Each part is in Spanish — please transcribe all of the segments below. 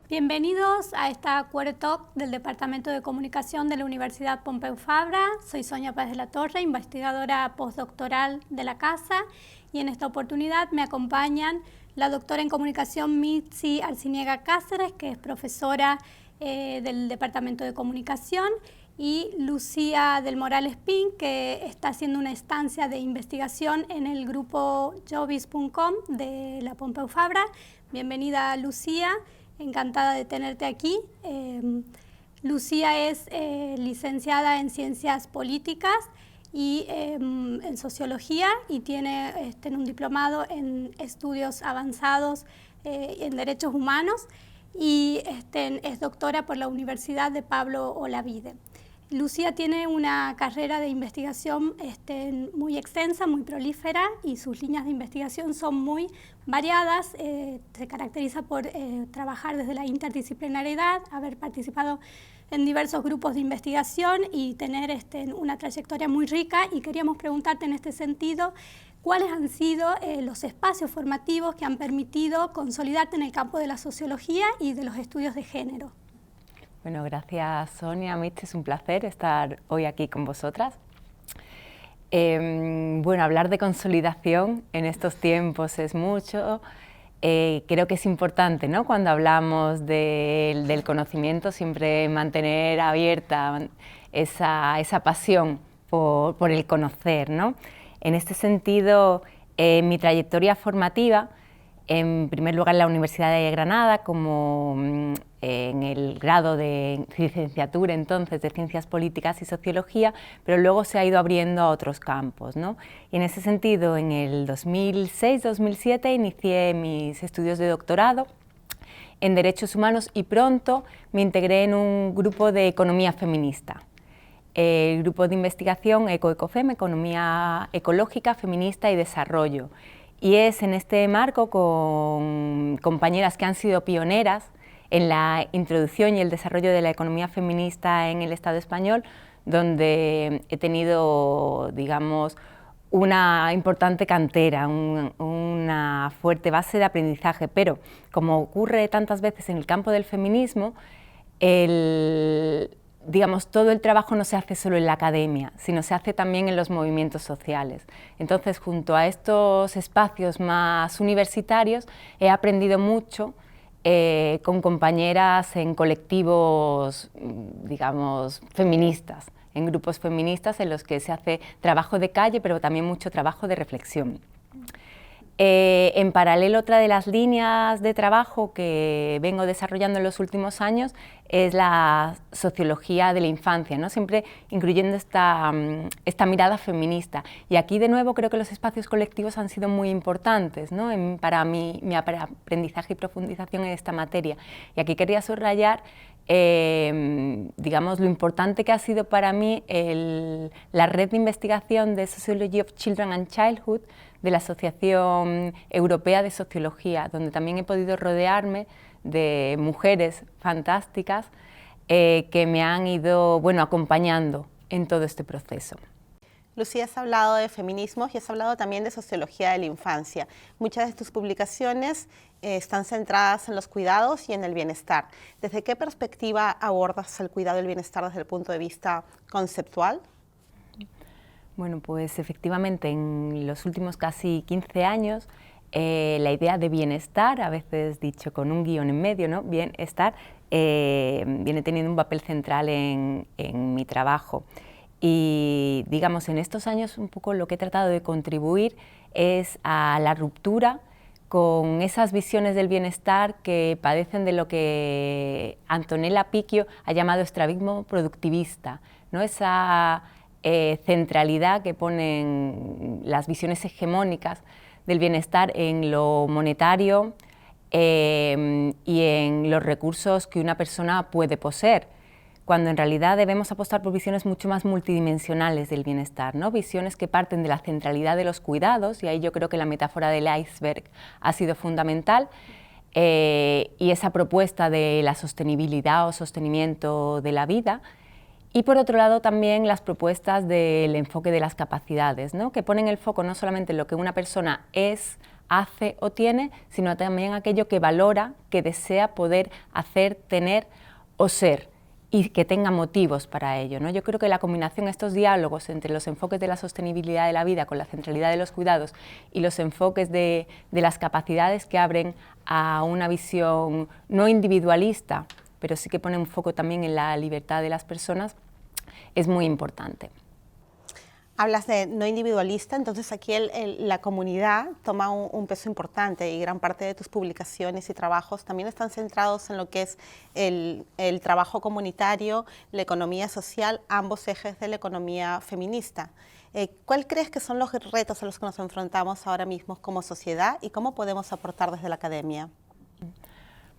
Bienvenidos a esta Queer Talk del Departamento de Comunicación de la Universidad Pompeu Fabra. Soy Sonia Páez de la Torre, investigadora postdoctoral de la casa, y en esta oportunidad me acompañan la doctora en Comunicación Mitzi Arciniega Cáceres, que es profesora del Departamento de Comunicación, y Lucía del Moral Espín, que está haciendo una estancia de investigación en el grupo Jobis.com de la Pompeu Fabra. Bienvenida, Lucía. Encantada de tenerte aquí. Lucía es licenciada en Ciencias Políticas y en Sociología, y tiene un diplomado en Estudios Avanzados en Derechos Humanos, y es doctora por la Universidad de Pablo Olavide. Lucía tiene una carrera de investigación muy extensa, muy prolífera, y sus líneas de investigación son muy variadas. Se caracteriza por trabajar desde la interdisciplinariedad, haber participado en diversos grupos de investigación y tener una trayectoria muy rica. Y queríamos preguntarte en este sentido, ¿cuáles han sido los espacios formativos que han permitido consolidarte en el campo de la sociología y de los estudios de género? Bueno, gracias Sonia, Mitch, es un placer estar hoy aquí con vosotras. Bueno, hablar de consolidación en estos tiempos es mucho. Creo que es importante, ¿no?, cuando hablamos del conocimiento, siempre mantener abierta esa pasión por el conocer, ¿no? En este sentido, mi trayectoria formativa, en primer lugar en la Universidad de Granada, como en el grado de licenciatura entonces de Ciencias Políticas y Sociología, pero luego se ha ido abriendo a otros campos, ¿no? Y en ese sentido, en el 2006-2007 inicié mis estudios de doctorado en Derechos Humanos y pronto me integré en un grupo de economía feminista. El grupo de investigación ECOECOFEM, Economía Ecológica, Feminista y Desarrollo. Y es en este marco, con compañeras que han sido pioneras en la introducción y el desarrollo de la economía feminista en el Estado español, donde he tenido, digamos, una importante cantera, una fuerte base de aprendizaje. Pero, como ocurre tantas veces en el campo del feminismo, digamos, todo el trabajo no se hace solo en la academia, sino se hace también en los movimientos sociales. Entonces, junto a estos espacios más universitarios, he aprendido mucho con compañeras en colectivos, digamos, feministas, en grupos feministas en los que se hace trabajo de calle, pero también mucho trabajo de reflexión. En paralelo, otra de las líneas de trabajo que vengo desarrollando en los últimos años es la sociología de la infancia, ¿no?, siempre incluyendo esta mirada feminista. Y aquí, de nuevo, creo que los espacios colectivos han sido muy importantes, ¿no?, para mi aprendizaje y profundización en esta materia. Y aquí quería subrayar, digamos, lo importante que ha sido para mí la red de investigación de Sociology of Children and Childhood de la Asociación Europea de Sociología, donde también he podido rodearme de mujeres fantásticas que me han ido, bueno, acompañando en todo este proceso. Lucía, has hablado de feminismos y has hablado también de sociología de la infancia. Muchas de tus publicaciones están centradas en los cuidados y en el bienestar. ¿Desde qué perspectiva abordas el cuidado y el bienestar desde el punto de vista conceptual? Bueno, pues efectivamente en los últimos casi 15 años la idea de bienestar, a veces dicho con un guión en medio, ¿no?, bienestar, viene teniendo un papel central en mi trabajo. Y, digamos, en estos años un poco lo que he tratado de contribuir es a la ruptura con esas visiones del bienestar que padecen de lo que Antonella Picchio ha llamado estrabismo productivista, ¿no?, esa centralidad que ponen las visiones hegemónicas del bienestar en lo monetario y en los recursos que una persona puede poseer, cuando en realidad debemos apostar por visiones mucho más multidimensionales del bienestar, ¿no?, visiones que parten de la centralidad de los cuidados, y ahí yo creo que la metáfora del iceberg ha sido fundamental, y esa propuesta de la sostenibilidad o sostenimiento de la vida. Y por otro lado también las propuestas del enfoque de las capacidades, ¿no?, que ponen el foco no solamente en lo que una persona es hace o tiene, sino también aquello que valora, que desea poder hacer, tener o ser, y que tenga motivos para ello, ¿no? Yo creo que la combinación, estos diálogos entre los enfoques de la sostenibilidad de la vida con la centralidad de los cuidados y los enfoques de las capacidades que abren a una visión no individualista, pero sí que pone un foco también en la libertad de las personas, es muy importante. Hablas de no individualista, entonces aquí la comunidad toma un peso importante y gran parte de tus publicaciones y trabajos también están centrados en lo que es el trabajo comunitario, la economía social, ambos ejes de la economía feminista. ¿Cuál crees que son los retos a los que nos enfrentamos ahora mismo como sociedad y cómo podemos aportar desde la academia?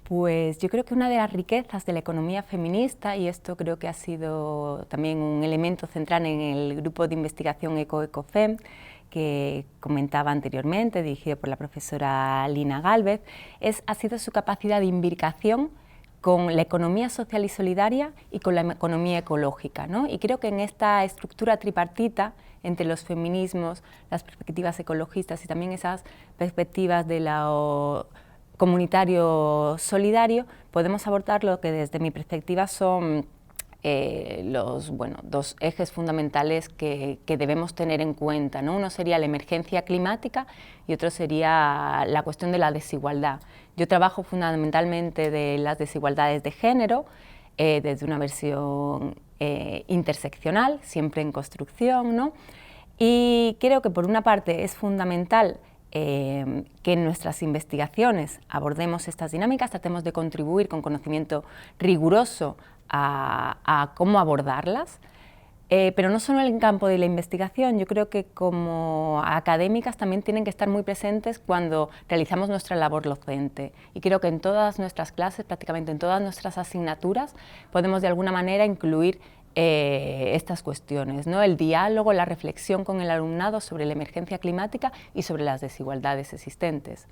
Pues yo creo que una de las riquezas de la economía feminista, y esto creo que ha sido también un elemento central en el grupo de investigación ECO-ECOFEM, que comentaba anteriormente, dirigido por la profesora Lina Gálvez, ha sido su capacidad de imbricación con la economía social y solidaria y con la economía ecológica, ¿no? Y creo que en esta estructura tripartita entre los feminismos, las perspectivas ecologistas y también esas perspectivas de la comunitario solidario, podemos abordar lo que desde mi perspectiva son los dos ejes fundamentales que debemos tener en cuenta, ¿no? Uno sería la emergencia climática y otro sería la cuestión de la desigualdad. Yo trabajo fundamentalmente de las desigualdades de género, desde una versión interseccional, siempre en construcción, ¿no? Y creo que por una parte es fundamental que en nuestras investigaciones abordemos estas dinámicas, tratemos de contribuir con conocimiento riguroso a cómo abordarlas, pero no solo en el campo de la investigación. Yo creo que como académicas también tienen que estar muy presentes cuando realizamos nuestra labor docente, y creo que en todas nuestras clases, prácticamente en todas nuestras asignaturas, podemos de alguna manera incluir estas cuestiones, ¿no? El diálogo, la reflexión con el alumnado sobre la emergencia climática y sobre las desigualdades existentes.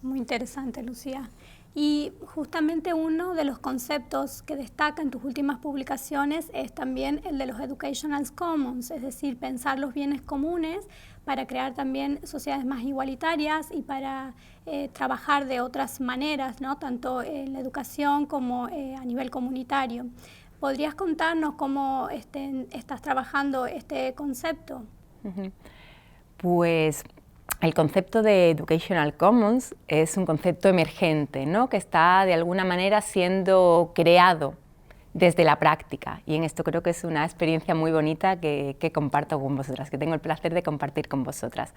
Muy interesante, Lucía. Y justamente uno de los conceptos que destaca en tus últimas publicaciones es también el de los Educational Commons, es decir, pensar los bienes comunes para crear también sociedades más igualitarias y para trabajar de otras maneras, ¿no? Tanto en la educación como a nivel comunitario. ¿Podrías contarnos cómo estás trabajando este concepto? Pues el concepto de Educational Commons es un concepto emergente, ¿no? Que está de alguna manera siendo creado desde la práctica, y en esto creo que es una experiencia muy bonita que comparto con vosotras, que tengo el placer de compartir con vosotras.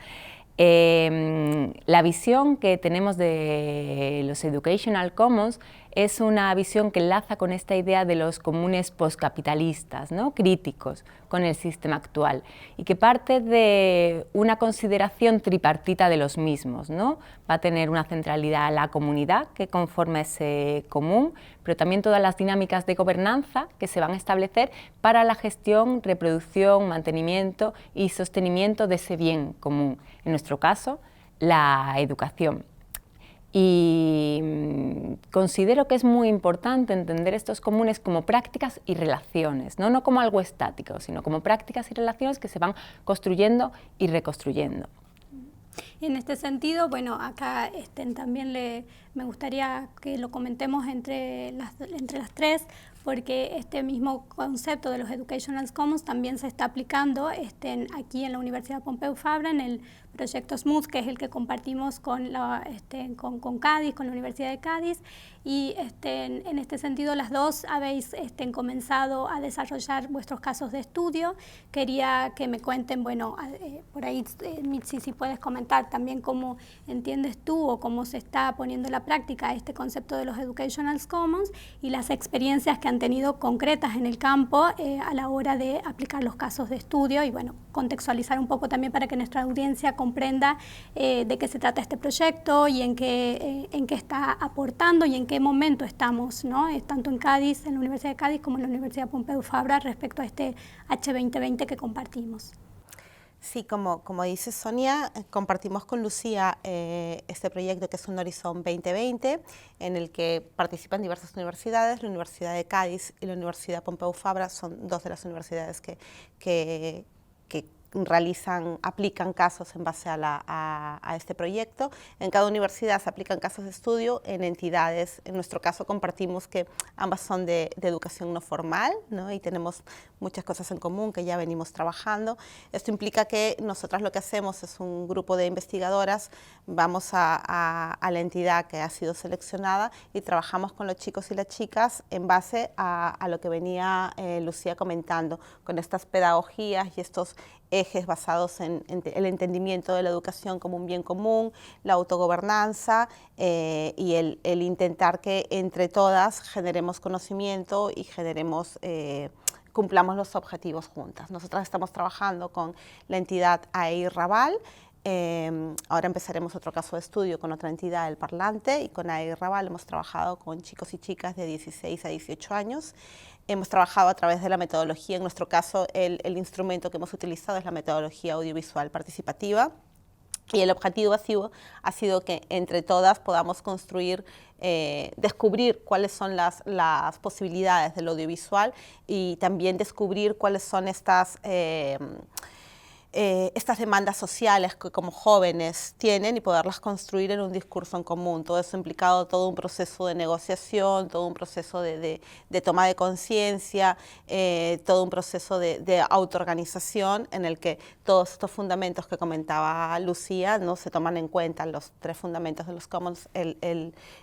La visión que tenemos de los Educational Commons es una visión que enlaza con esta idea de los comunes postcapitalistas, ¿no? Críticos con el sistema actual, y que parte de una consideración tripartita de los mismos, ¿no? Va a tener una centralidad la comunidad que conforma ese común, pero también todas las dinámicas de gobernanza que se van a establecer para la gestión, reproducción, mantenimiento y sostenimiento de ese bien común, en nuestro caso, la educación. Y considero que es muy importante entender estos comunes como prácticas y relaciones, no como algo estático, sino como prácticas y relaciones que se van construyendo y reconstruyendo. Y en este sentido, bueno, acá también me gustaría que lo comentemos entre las tres, porque este mismo concepto de los Educational Commons también se está aplicando aquí en la Universidad Pompeu Fabra, en el proyecto SMUTH, que es el que compartimos con Cádiz, con la Universidad de Cádiz, y en este sentido las dos habéis comenzado a desarrollar vuestros casos de estudio. Quería que me cuenten, bueno, por ahí, Mitzi, si puedes comentar también cómo entiendes tú o cómo se está poniendo en la práctica este concepto de los Educational Commons y las experiencias que han tenido concretas en el campo a la hora de aplicar los casos de estudio, y bueno, contextualizar un poco también para que nuestra audiencia comprenda de qué se trata este proyecto y en qué está aportando y en qué momento estamos, ¿no? Tanto en Cádiz, en la Universidad de Cádiz, como en la Universidad Pompeu Fabra respecto a este H2020 que compartimos. Sí, como dice Sonia, compartimos con Lucía este proyecto que es un Horizon 2020, en el que participan diversas universidades. La Universidad de Cádiz y la Universidad Pompeu Fabra son dos de las universidades que aplican casos en base a este proyecto. En cada universidad se aplican casos de estudio en entidades. En nuestro caso compartimos que ambas son de educación no formal, ¿no? Y tenemos muchas cosas en común que ya venimos trabajando. Esto implica que nosotras lo que hacemos es un grupo de investigadoras, vamos a la entidad que ha sido seleccionada y trabajamos con los chicos y las chicas en base a lo que venía Lucía comentando, con estas pedagogías y estos ejes basados en el entendimiento de la educación como un bien común, la autogobernanza y el intentar que entre todas generemos conocimiento y cumplamos los objetivos juntas. Nosotras estamos trabajando con la entidad AEI Raval. Ahora empezaremos otro caso de estudio con otra entidad, el Parlante, y con AEI Raval hemos trabajado con chicos y chicas de 16 a 18 años. Hemos trabajado a través de la metodología, en nuestro caso el instrumento que hemos utilizado es la metodología audiovisual participativa, y el objetivo ha sido que entre todas podamos construir, descubrir cuáles son las posibilidades del audiovisual y también descubrir cuáles son estas demandas sociales que como jóvenes tienen y poderlas construir en un discurso en común. Todo eso ha implicado todo un proceso de negociación, todo un proceso de toma de conciencia, todo un proceso de autoorganización en el que todos estos fundamentos que comentaba Lucía, ¿no?, se toman en cuenta, los 3 fundamentos de los Commons,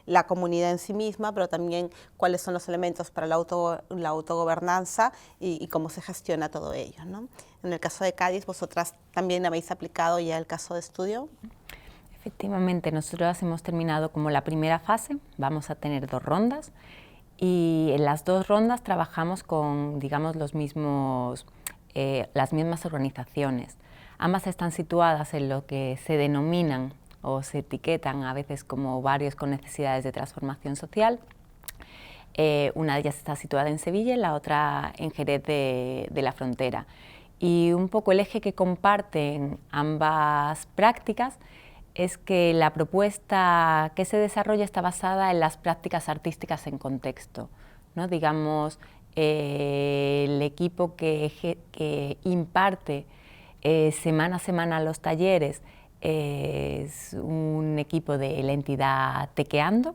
la comunidad en sí misma, pero también cuáles son los elementos para la autogobernanza y cómo se gestiona todo ello, ¿no? En el caso de Cádiz, vosotras también habéis aplicado ya el caso de estudio. Efectivamente, nosotros hemos terminado como la primera fase, vamos a tener 2 rondas y en las 2 rondas trabajamos con, digamos, las mismas organizaciones. Ambas están situadas en lo que se denominan o se etiquetan a veces como barrios con necesidades de transformación social. Una de ellas está situada en Sevilla y la otra en Jerez de la Frontera. Y un poco el eje que comparten ambas prácticas es que la propuesta que se desarrolla está basada en las prácticas artísticas en contexto, ¿no? Digamos, el equipo que imparte semana a semana los talleres es un equipo de la entidad Tequeando,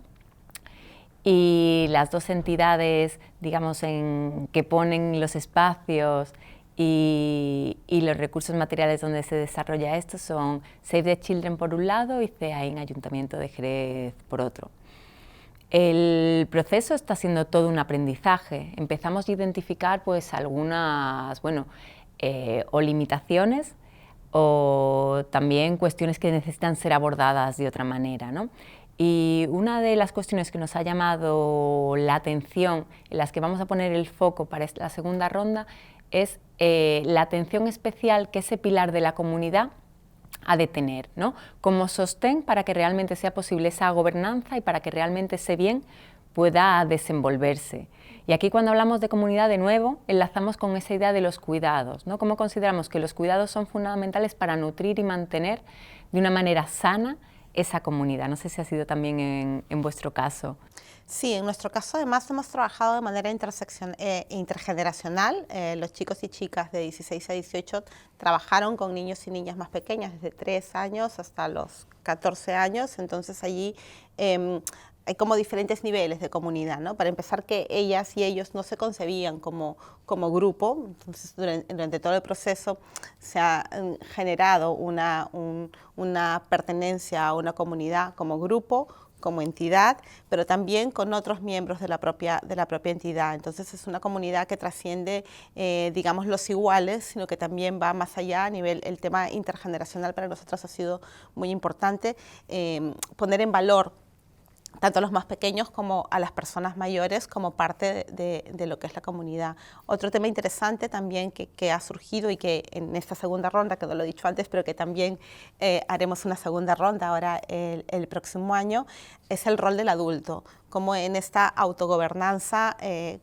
y las 2 entidades, digamos, que ponen los espacios y los recursos materiales donde se desarrolla esto son Save the Children por un lado y CEAIN Ayuntamiento de Jerez por otro. El proceso está siendo todo un aprendizaje. Empezamos a identificar pues algunas, o limitaciones o también cuestiones que necesitan ser abordadas de otra manera, ¿no? Y una de las cuestiones que nos ha llamado la atención, en las que vamos a poner el foco para la segunda ronda, es la atención especial que ese pilar de la comunidad ha de tener, ¿no?, como sostén para que realmente sea posible esa gobernanza y para que realmente ese bien pueda desenvolverse. Y aquí, cuando hablamos de comunidad, de nuevo enlazamos con esa idea de los cuidados, ¿no? Cómo consideramos que los cuidados son fundamentales para nutrir y mantener de una manera sana esa comunidad. No sé si ha sido también en vuestro caso. Sí, en nuestro caso además hemos trabajado de manera intergeneracional. Los chicos y chicas de 16 a 18 trabajaron con niños y niñas más pequeñas, desde 3 años hasta los 14 años, entonces allí hay como diferentes niveles de comunidad, ¿no? Para empezar, que ellas y ellos no se concebían como grupo, entonces durante todo el proceso se ha generado una pertenencia a una comunidad como grupo, como entidad, pero también con otros miembros de la propia entidad. Entonces es una comunidad que trasciende, digamos, los iguales, sino que también va más allá a nivel, el tema intergeneracional para nosotros ha sido muy importante, poner en valor tanto a los más pequeños como a las personas mayores como parte de lo que es la comunidad. Otro tema interesante también que ha surgido y que en esta segunda ronda, que no lo he dicho antes, pero que también haremos una segunda ronda ahora el próximo año, es el rol del adulto. cómo en esta autogobernanza,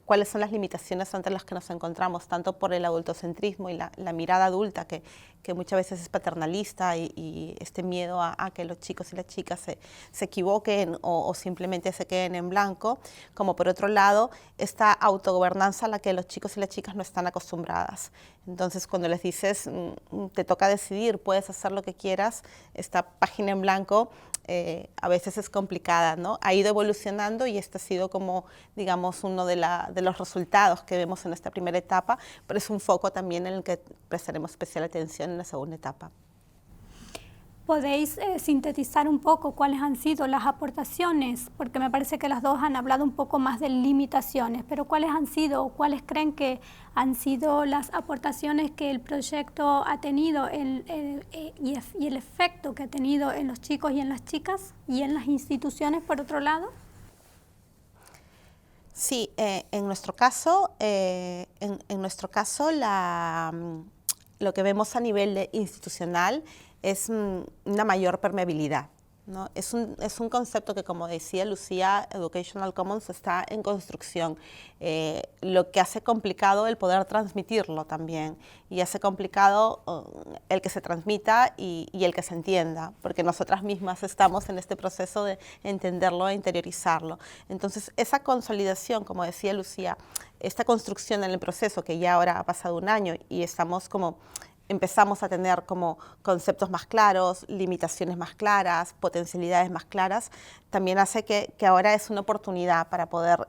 cuáles son las limitaciones ante las que nos encontramos, tanto por el adultocentrismo y la mirada adulta que muchas veces es paternalista y este miedo a que los chicos y las chicas se equivoquen o simplemente se queden en blanco, como por otro lado esta autogobernanza a la que los chicos y las chicas no están acostumbradas. Entonces cuando les dices, te toca decidir, puedes hacer lo que quieras, esta página en blanco a veces es complicada, ¿no? Ha ido evolucionando y este ha sido como, digamos, uno de los resultados que vemos en esta primera etapa, pero es un foco también en el que prestaremos especial atención en la segunda etapa. ¿Podéis sintetizar un poco cuáles han sido las aportaciones? Porque me parece que las dos han hablado un poco más de limitaciones, pero ¿cuáles han sido o cuáles creen que han sido las aportaciones que el proyecto ha tenido y el efecto que ha tenido en los chicos y en las chicas y en las instituciones, por otro lado? Sí, en nuestro caso, lo que vemos a nivel institucional es una mayor permeabilidad, ¿no? Es un concepto que, como decía Lucía, Educational Commons está en construcción, lo que hace complicado el poder transmitirlo también, y hace complicado el que se transmita y el que se entienda, porque nosotras mismas estamos en este proceso de entenderlo e interiorizarlo. Entonces, esa consolidación, como decía Lucía, esta construcción en el proceso, que ya ahora ha pasado un año y empezamos a tener como conceptos más claros, limitaciones más claras, potencialidades más claras, también hace que ahora es una oportunidad para poder,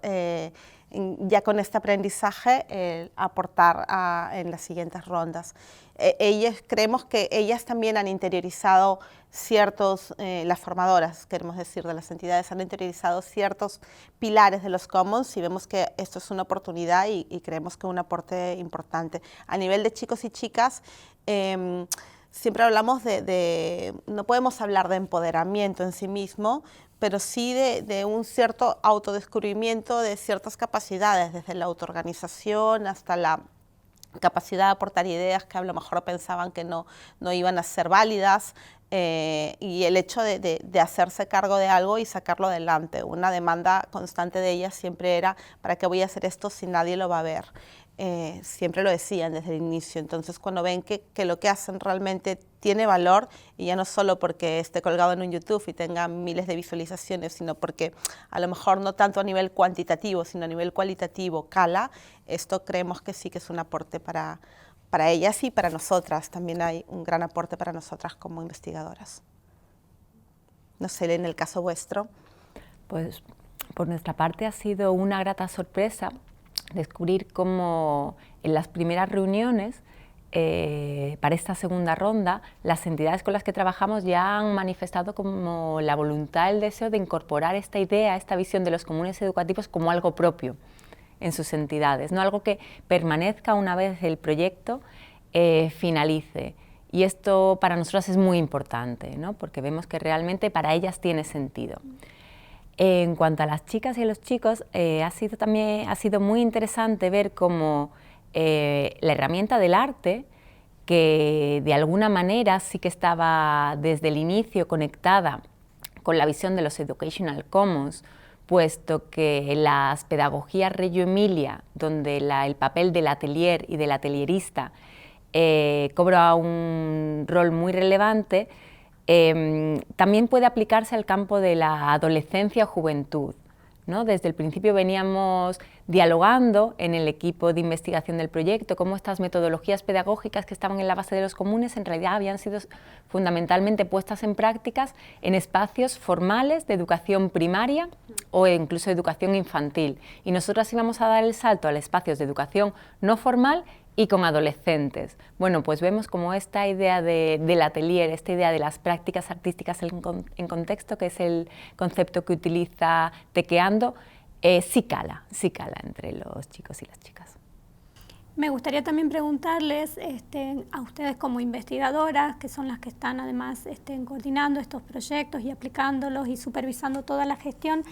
ya con este aprendizaje, aportar en las siguientes rondas. Creemos que ellas también han interiorizado las formadoras, queremos decir, de las entidades, han interiorizado ciertos pilares de los Commons y vemos que esto es una oportunidad y creemos que es un aporte importante. A nivel de chicos y chicas, siempre hablamos no podemos hablar de empoderamiento en sí mismo, pero sí de un cierto autodescubrimiento de ciertas capacidades, desde la autoorganización hasta la capacidad de aportar ideas que a lo mejor pensaban que no iban a ser válidas, y el hecho de hacerse cargo de algo y sacarlo adelante. Una demanda constante de ellas siempre era, ¿para qué voy a hacer esto si nadie lo va a ver? Siempre lo decían desde el inicio. Entonces, cuando ven que lo que hacen realmente tiene valor, y ya no solo porque esté colgado en un YouTube y tenga miles de visualizaciones, sino porque a lo mejor no tanto a nivel cuantitativo, sino a nivel cualitativo cala, esto creemos que sí que es un aporte para ellas y para nosotras. También hay un gran aporte para nosotras como investigadoras. No sé, en el caso vuestro. Pues por nuestra parte ha sido una grata sorpresa descubrir cómo en las primeras reuniones para esta segunda ronda, las entidades con las que trabajamos ya han manifestado como la voluntad, el deseo de incorporar esta idea, esta visión de los comunes educativos como algo propio en sus entidades, no algo que permanezca una vez el proyecto finalice. Y esto para nosotras es muy importante, ¿no? Porque vemos que realmente para ellas tiene sentido. En cuanto a las chicas y a los chicos, ha sido muy interesante ver cómo la herramienta del arte, que de alguna manera sí que estaba desde el inicio conectada con la visión de los Educational Commons, puesto que las pedagogías Reggio Emilia, donde el papel del atelier y del atelierista cobra un rol muy relevante, también puede aplicarse al campo de la adolescencia o juventud, ¿no? Desde el principio veníamos dialogando en el equipo de investigación del proyecto cómo estas metodologías pedagógicas que estaban en la base de los comunes en realidad habían sido fundamentalmente puestas en prácticas en espacios formales de educación primaria o incluso educación infantil. Y nosotras íbamos a dar el salto a espacios de educación no formal y con adolescentes. Bueno, pues vemos como esta idea del atelier, esta idea de las prácticas artísticas en contexto, que es el concepto que utiliza Tequeando, sí cala entre los chicos y las chicas. Me gustaría también preguntarles a ustedes como investigadoras, que son las que están además coordinando estos proyectos y aplicándolos y supervisando toda la gestión,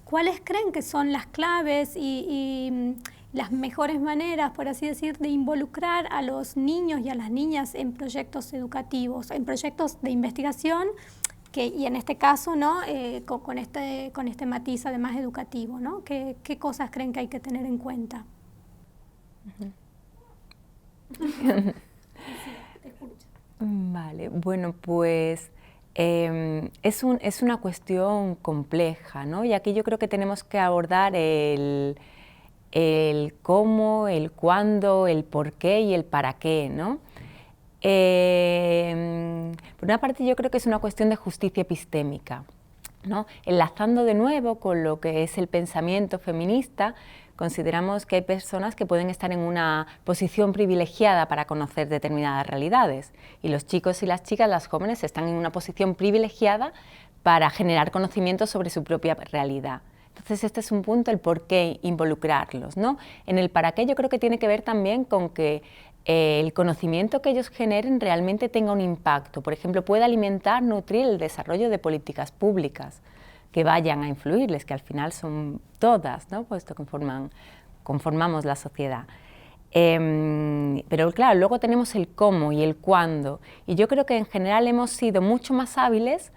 ¿cuáles creen que son las claves y las mejores maneras, por así decir, de involucrar a los niños y a las niñas en proyectos educativos, en proyectos de investigación y en este caso, ¿no? Con este matiz además educativo, ¿no? ¿Qué cosas creen que hay que tener en cuenta? Vale, bueno, pues es una cuestión compleja, ¿no? Y aquí yo creo que tenemos que abordar el cómo, el cuándo, el por qué y el para qué, ¿no? Por una parte yo creo que es una cuestión de justicia epistémica, ¿no? Enlazando de nuevo con lo que es el pensamiento feminista, consideramos que hay personas que pueden estar en una posición privilegiada para conocer determinadas realidades y los chicos y las chicas, las jóvenes, están en una posición privilegiada para generar conocimiento sobre su propia realidad. Entonces este es un punto, el por qué involucrarlos, ¿no? En el para qué yo creo que tiene que ver también con que el conocimiento que ellos generen realmente tenga un impacto, por ejemplo, pueda alimentar, nutrir el desarrollo de políticas públicas que vayan a influirles, que al final son todas, ¿no? Puesto que conformamos la sociedad. Pero claro, luego tenemos el cómo y el cuándo, y yo creo que en general hemos sido mucho más hábiles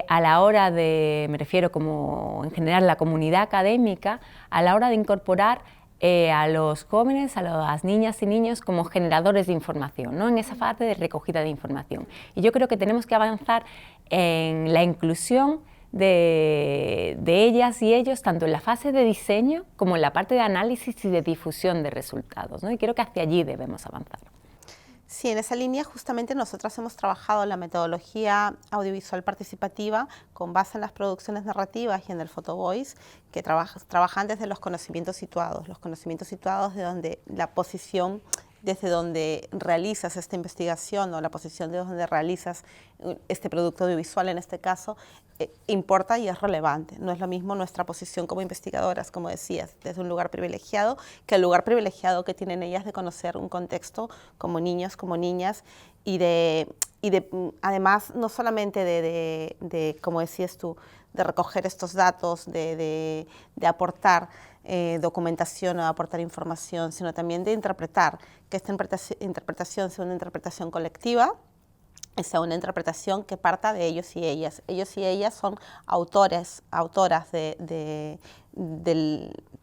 a la hora de, me refiero como en general la comunidad académica, a la hora de incorporar a los jóvenes, a las niñas y niños como generadores de información, ¿no? En esa fase de recogida de información. Y yo creo que tenemos que avanzar en la inclusión de ellas y ellos, tanto en la fase de diseño como en la parte de análisis y de difusión de resultados, ¿no? Y creo que hacia allí debemos avanzar. Sí, en esa línea justamente nosotras hemos trabajado la metodología audiovisual participativa con base en las producciones narrativas y en el photo voice, que trabajan desde los conocimientos situados de donde la posición desde donde realizas esta investigación o la posición de donde realizas este producto audiovisual en este caso, importa y es relevante. No es lo mismo nuestra posición como investigadoras, como decías, desde un lugar privilegiado, que el lugar privilegiado que tienen ellas de conocer un contexto como niños, como niñas, y además no solamente de, como decías tú, de recoger estos datos, de aportar documentación o de aportar información, sino también de interpretar, que esta interpretación sea una interpretación colectiva, sea una interpretación que parta de ellos y ellas. Ellos y ellas son autoras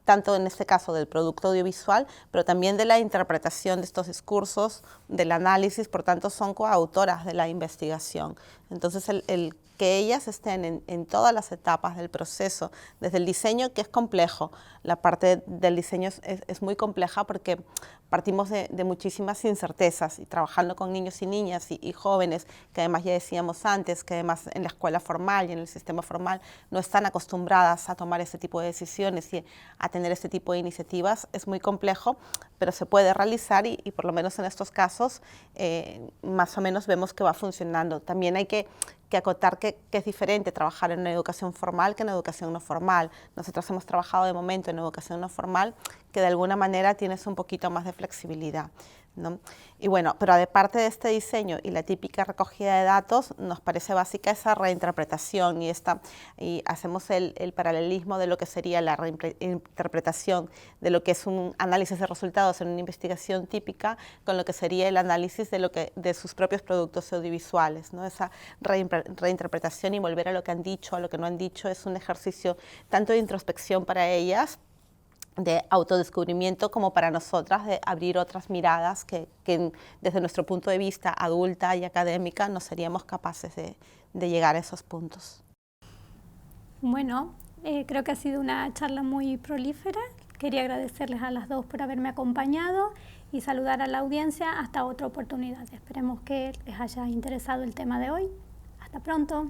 tanto en este caso del producto audiovisual, pero también de la interpretación de estos discursos, del análisis, por tanto son coautoras de la investigación. Entonces el que ellas estén en todas las etapas del proceso, desde el diseño, que es complejo, la parte del diseño es muy compleja porque partimos de muchísimas incertezas y trabajando con niños y niñas y jóvenes, que además ya decíamos antes, que además en la escuela formal y en el sistema formal no están acostumbradas a tomar este tipo de decisiones y a tener este tipo de iniciativas, es muy complejo, pero se puede realizar y por lo menos en estos casos más o menos vemos que va funcionando. También hay que acotar que es diferente trabajar en una educación formal que en educación no formal. Nosotros hemos trabajado de momento en educación no formal, que de alguna manera tienes un poquito más de flexibilidad, ¿no? Y bueno, pero aparte de este diseño y la típica recogida de datos, nos parece básica esa reinterpretación y hacemos el paralelismo de lo que sería la reinterpretación de lo que es un análisis de resultados en una investigación típica con lo que sería el análisis de sus propios productos audiovisuales, ¿no? Esa reinterpretación y volver a lo que han dicho, a lo que no han dicho, es un ejercicio tanto de introspección para ellas, de autodescubrimiento, como para nosotras de abrir otras miradas que desde nuestro punto de vista adulta y académica no seríamos capaces de llegar a esos puntos. Bueno, creo que ha sido una charla muy prolífera. Quería agradecerles a las dos por haberme acompañado y saludar a la audiencia hasta otra oportunidad. Esperemos que les haya interesado el tema de hoy. Hasta pronto.